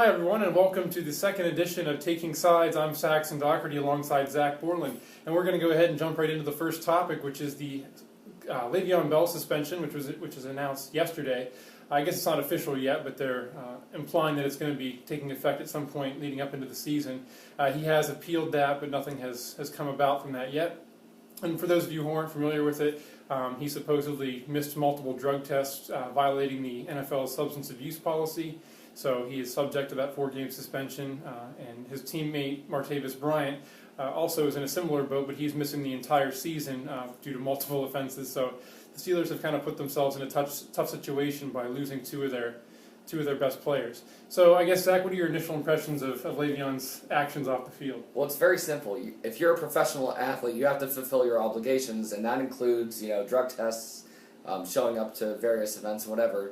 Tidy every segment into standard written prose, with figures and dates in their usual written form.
Hi, everyone, and welcome to the second edition of Taking Sides. I'm Saxon Doherty alongside Zach Borland, and we're going to go ahead and jump right into the first topic, which is the Le'Veon Bell suspension, which was announced yesterday. I guess it's not official yet, but they're implying that it's going to be taking effect at some point leading up into the season. He has appealed that, but nothing has come about from that yet. And for those of you who aren't familiar with it, he supposedly missed multiple drug tests, violating the NFL's substance abuse policy. So he is subject to that 4-game suspension, and his teammate Martavis Bryant also is in a similar boat, but he's missing the entire season due to multiple offenses. So the Steelers have kind of put themselves in a tough situation by losing two of their best players. So I guess, Zach, what are your initial impressions of Le'Veon's actions off the field? Well, it's very simple. If you're a professional athlete, you have to fulfill your obligations, and that includes drug tests, showing up to various events, whatever.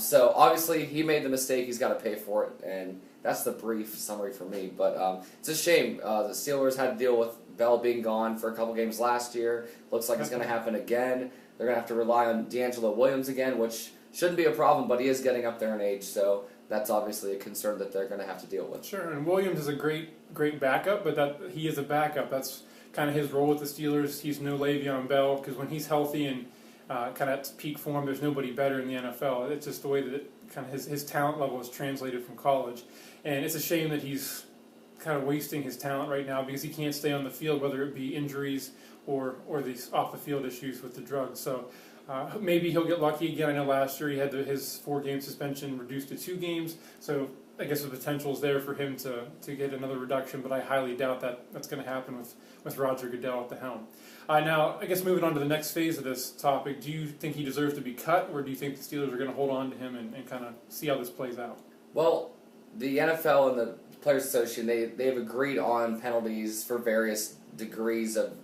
So obviously he made the mistake. He's got to pay for it, and that's the brief summary for me. But it's a shame. The Steelers had to deal with Bell being gone for a couple games last year. Looks like it's going to happen again. They're going to have to rely on DeAngelo Williams again, which shouldn't be a problem, but he is getting up there in age, so that's obviously a concern that they're going to have to deal with. Sure, and Williams is a great backup, but that he is a backup. That's kind of his role with the Steelers. He's no Le'Veon Bell, because when he's healthy and kind of at peak form, there's nobody better in the NFL. It's just the way that kind of his talent level is translated from college. And it's a shame that he's kind of wasting his talent right now because he can't stay on the field, whether it be injuries or these off-the-field issues with the drugs. So maybe he'll get lucky again. I know last year he had his 4-game suspension reduced to 2 games, so I guess the potential is there for him to get another reduction, but I highly doubt that's going to happen with Roger Goodell at the helm. Now, I guess moving on to the next phase of this topic, do you think he deserves to be cut, or do you think the Steelers are going to hold on to him and kind of see how this plays out? Well, the NFL and the Players Association, they've agreed on penalties for various degrees of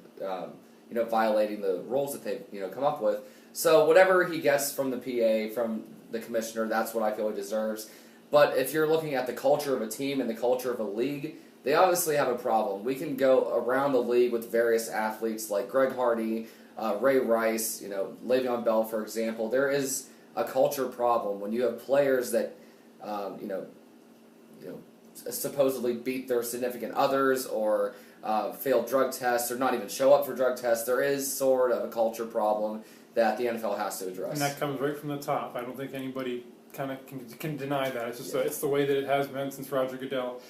violating the rules that they've come up with. So whatever he gets from the PA, from the commissioner, that's what I feel he deserves. But if you're looking at the culture of a team and the culture of a league, they obviously have a problem. We can go around the league with various athletes like Greg Hardy, Ray Rice, Le'Veon Bell, for example. There is a culture problem when you have players that, supposedly beat their significant others or fail drug tests or not even show up for drug tests. There is sort of a culture problem that the NFL has to address. And that comes right from the top. I don't think anybody kind of can deny that. It's just it's the way that it has been since Roger Goodell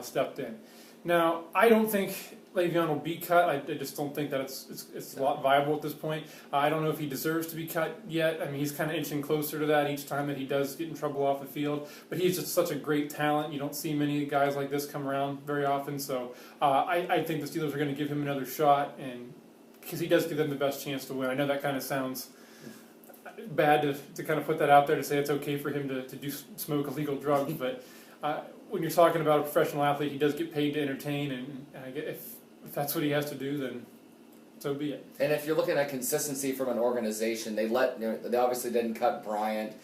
stepped in. Now, I don't think Le'Veon will be cut. I just don't think that it's a lot viable at this point. I don't know if he deserves to be cut yet. I mean, he's kind of inching closer to that each time that he does get in trouble off the field. But he's just such a great talent. You don't see many guys like this come around very often. So I think the Steelers are going to give him another shot, and because he does give them the best chance to win. I know that kind of sounds bad to kind of put that out there to say it's okay for him to smoke illegal drugs, but when you're talking about a professional athlete, he does get paid to entertain, and if that's what he has to do, then so be it. And if you're looking at consistency from an organization, they obviously didn't cut Bryant.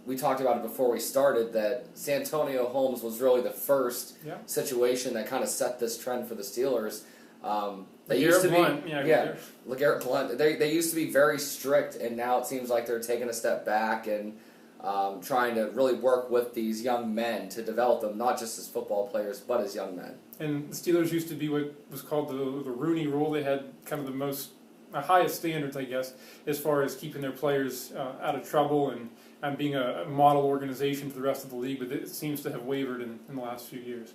We talked about it before we started that Santonio Holmes was really the first situation that kind of set this trend for the Steelers. They used to be, LeGarrette Blount. They used to be very strict, and now it seems like they're taking a step back and trying to really work with these young men to develop them, not just as football players, but as young men. And the Steelers used to be what was called the Rooney Rule. They had kind of the highest standards, I guess, as far as keeping their players out of trouble and being a model organization for the rest of the league, but it seems to have wavered in the last few years.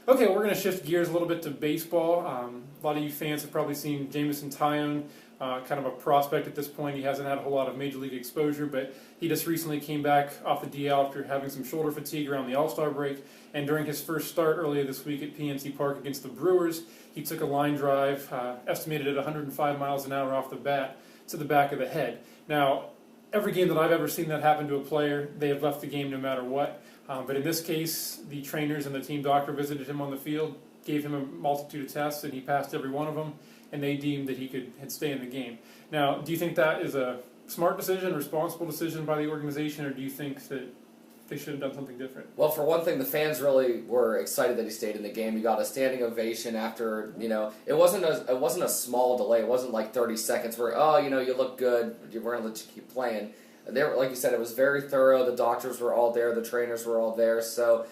Okay, we're going to shift gears a little bit to baseball. A lot of you fans have probably seen Jameson Taillon, kind of a prospect at this point. He hasn't had a whole lot of major league exposure, but he just recently came back off the DL after having some shoulder fatigue around the All-Star break. And during his first start earlier this week at PNC Park against the Brewers, he took a line drive, estimated at 105 miles an hour off the bat, to the back of the head. Now, every game that I've ever seen that happen to a player, they have left the game no matter what. But in this case, the trainers and the team doctor visited him on the field, gave him a multitude of tests, and he passed every one of them, and they deemed that he could stay in the game. Now, do you think that is a smart decision, responsible decision by the organization, or do you think that they should have done something different? Well, for one thing, the fans really were excited that he stayed in the game. He got a standing ovation after, it wasn't a small delay. It wasn't like 30 seconds where, you look good, we're going to let you keep playing. They were, like you said, it was very thorough. The doctors were all there, the trainers were all there. So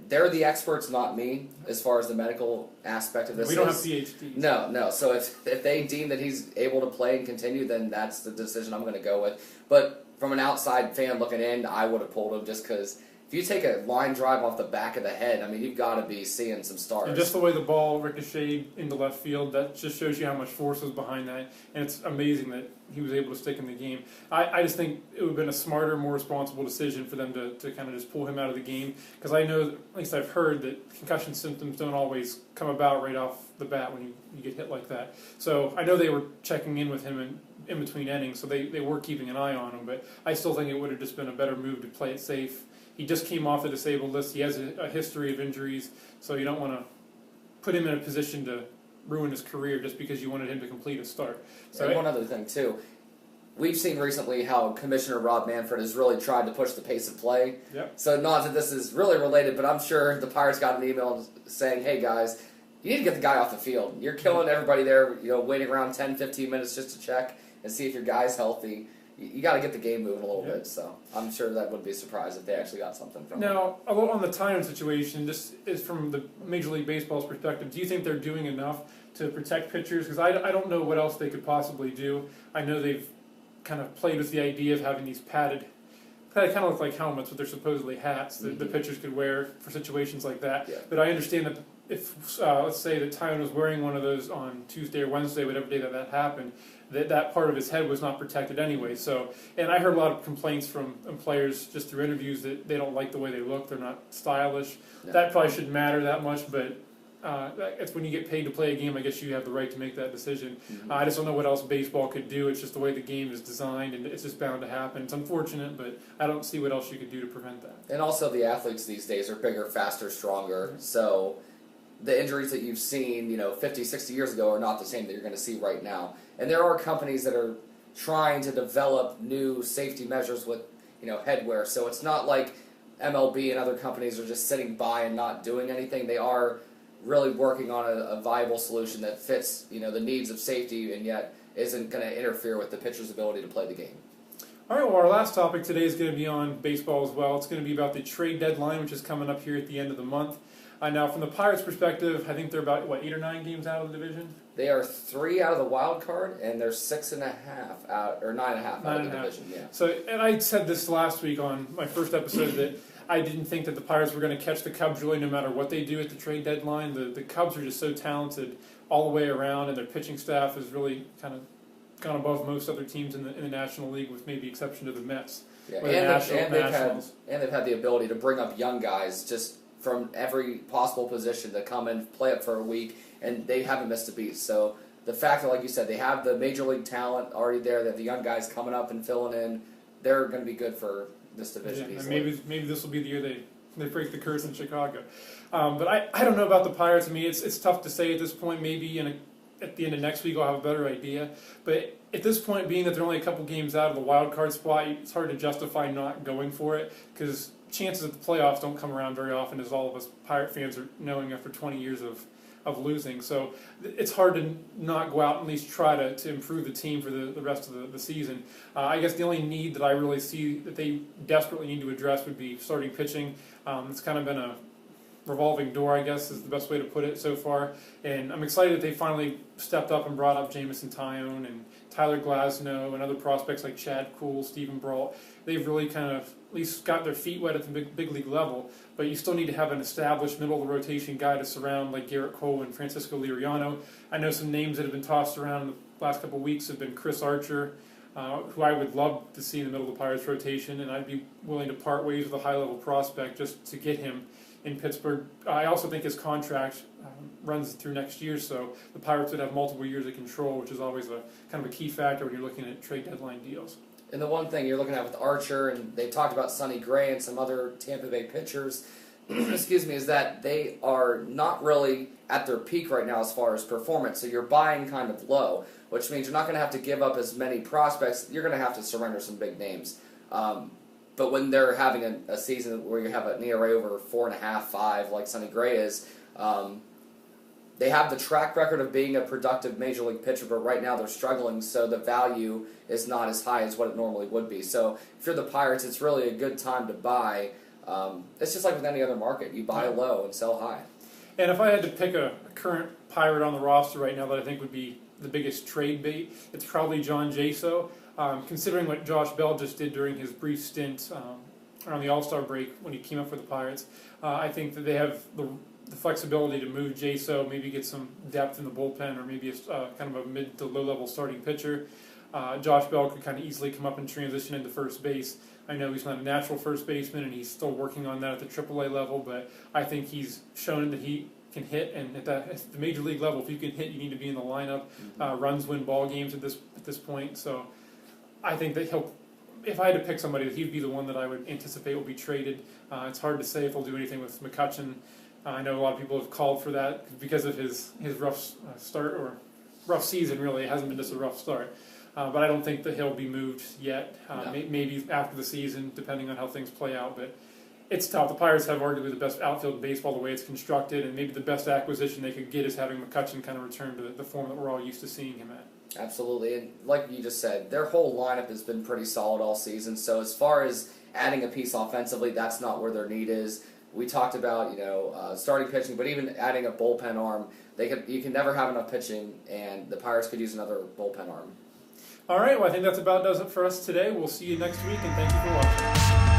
they're the experts, not me, as far as the medical aspect of this. We don't have PhDs. No. So if they deem that he's able to play and continue, then that's the decision I'm going to go with. But from an outside fan looking in, I would have pulled him just because if you take a line drive off the back of the head, I mean, you've got to be seeing some stars. And just the way the ball ricocheted into left field, that just shows you how much force was behind that. And it's amazing that he was able to stick in the game. I just think it would have been a smarter, more responsible decision for them to kind of just pull him out of the game. Because I know, at least I've heard, that concussion symptoms don't always come about right off the bat when you get hit like that. So I know they were checking in with him in between innings, so they were keeping an eye on him. But I still think it would have just been a better move to play it safe. He just came off the disabled list. He has a history of injuries, so you don't want to put him in a position to ruin his career just because you wanted him to complete a start. So and one other thing, too. We've seen recently how Commissioner Rob Manfred has really tried to push the pace of play. Yep. So not that this is really related, but I'm sure the Pirates got an email saying, hey, guys, you need to get the guy off the field. You're killing everybody there, waiting around 10, 15 minutes just to check and see if your guy's healthy. You got to get the game moving a little bit, so I'm sure that wouldn't be a surprise if they actually got something from it. Now, on the Tyone situation, just is from the Major League Baseball's perspective, do you think they're doing enough to protect pitchers? Because I don't know what else they could possibly do. I know they've kind of played with the idea of having these padded, kind of look like helmets, but they're supposedly hats that the pitchers could wear for situations like that. Yeah. But I understand that if, let's say that Tyone was wearing one of those on Tuesday or Wednesday, whatever day that happened, that part of his head was not protected anyway. So, and I heard a lot of complaints from players just through interviews that they don't like the way they look. They're not stylish. No. That probably shouldn't matter that much, but it's when you get paid to play a game, I guess you have the right to make that decision. Mm-hmm. I just don't know what else baseball could do. It's just the way the game is designed, and it's just bound to happen. It's unfortunate, but I don't see what else you could do to prevent that. And also the athletes these days are bigger, faster, stronger, so the injuries that you've seen, 50, 60 years ago are not the same that you're going to see right now. And there are companies that are trying to develop new safety measures with, headwear. So it's not like MLB and other companies are just sitting by and not doing anything. They are really working on a viable solution that fits, the needs of safety and yet isn't going to interfere with the pitcher's ability to play the game. All right, well, our last topic today is going to be on baseball as well. It's going to be about the trade deadline, which is coming up here at the end of the month. Now, from the Pirates' perspective, I think they're about, 8 or 9 games out of the division? They are 3 out of the wild card, and they're 6.5 out, or 9.5 out of the division. Yeah. So, and I said this last week on my first episode that I didn't think that the Pirates were going to catch the Cubs really no matter what they do at the trade deadline. The Cubs are just so talented all the way around, and their pitching staff has really kind of gone above most other teams in the National League, with maybe exception to the Mets. Yeah. Or the they've had the ability to bring up young guys just from every possible position to come and play up for a week, and they haven't missed a beat. So the fact that, like you said, they have the major league talent already there, that the young guys coming up and filling in, they're going to be good for this division. Yeah, and maybe this will be the year they break the curse in Chicago. But I don't know about the Pirates. I mean, it's tough to say at this point. Maybe at the end of next week I'll have a better idea. But at this point, being that they're only a couple games out of the wild card spot, it's hard to justify not going for it, because chances at the playoffs don't come around very often, as all of us Pirate fans are knowing after 20 years of losing. So it's hard to not go out and at least try to improve the team for the rest of the season. I guess the only need that I really see that they desperately need to address would be starting pitching. It's kind of been a revolving door, I guess, is the best way to put it so far. And I'm excited that they finally stepped up and brought up Jamison Tyone and Tyler Glasnow and other prospects like Chad Kuhl, Stephen Brault. They've really kind of at least got their feet wet at the big league level, but you still need to have an established middle-of-the-rotation guy to surround, like Garrett Cole and Francisco Liriano. I know some names that have been tossed around in the last couple of weeks have been Chris Archer, who I would love to see in the middle of the Pirates rotation, and I'd be willing to part ways with a high-level prospect just to get him in Pittsburgh. I also think his contract runs through next year, so the Pirates would have multiple years of control, which is always a kind of a key factor when you're looking at trade deadline deals. And the one thing you're looking at with Archer, and they talked about Sonny Gray and some other Tampa Bay pitchers, excuse me, is that they are not really at their peak right now as far as performance. So you're buying kind of low, which means you're not going to have to give up as many prospects. You're going to have to surrender some big names. But when they're having a season where you have an ERA over 4.5, 5, like Sonny Gray is, they have the track record of being a productive major league pitcher, but right now they're struggling, so the value is not as high as what it normally would be. So if you're the Pirates, it's really a good time to buy. It's just like with any other market. You buy low and sell high. And if I had to pick a current Pirate on the roster right now that I think would be the biggest trade bait, it's probably John Jaso. Considering what Josh Bell just did during his brief stint around the All-Star break when he came up for the Pirates, I think that they have the flexibility to move Jaso, maybe get some depth in the bullpen, or maybe kind of a mid to low-level starting pitcher. Josh Bell could kind of easily come up and transition into first base. I know he's not a natural first baseman, and he's still working on that at the AAA level, but I think he's shown that he can hit, and at the major league level, if you can hit, you need to be in the lineup. Runs win ball games at this point, so I think that if I had to pick somebody, that he'd be the one that I would anticipate will be traded. It's hard to say if they'll do anything with McCutchen. I know a lot of people have called for that because of his rough start, or rough season, really. It hasn't been just a rough start. But I don't think that he'll be moved yet. No. Maybe after the season, depending on how things play out. But it's tough. The Pirates have arguably the best outfield in baseball the way it's constructed, and maybe the best acquisition they could get is having McCutchen kind of return to the form that we're all used to seeing him at. Absolutely, and like you just said, their whole lineup has been pretty solid all season. So as far as adding a piece offensively, that's not where their need is. We talked about starting pitching, but even adding a bullpen arm, you can never have enough pitching, and the Pirates could use another bullpen arm. All right, well, I think that's about does it for us today. We'll see you next week, and thank you for watching.